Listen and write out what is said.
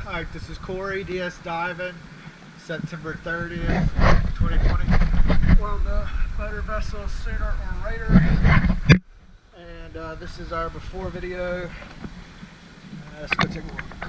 Alright, this is Corey, DS Diving, September 30th, 2020. We're on the motor vessel Sooner or Raider. And this is our before video. Let's go take a look.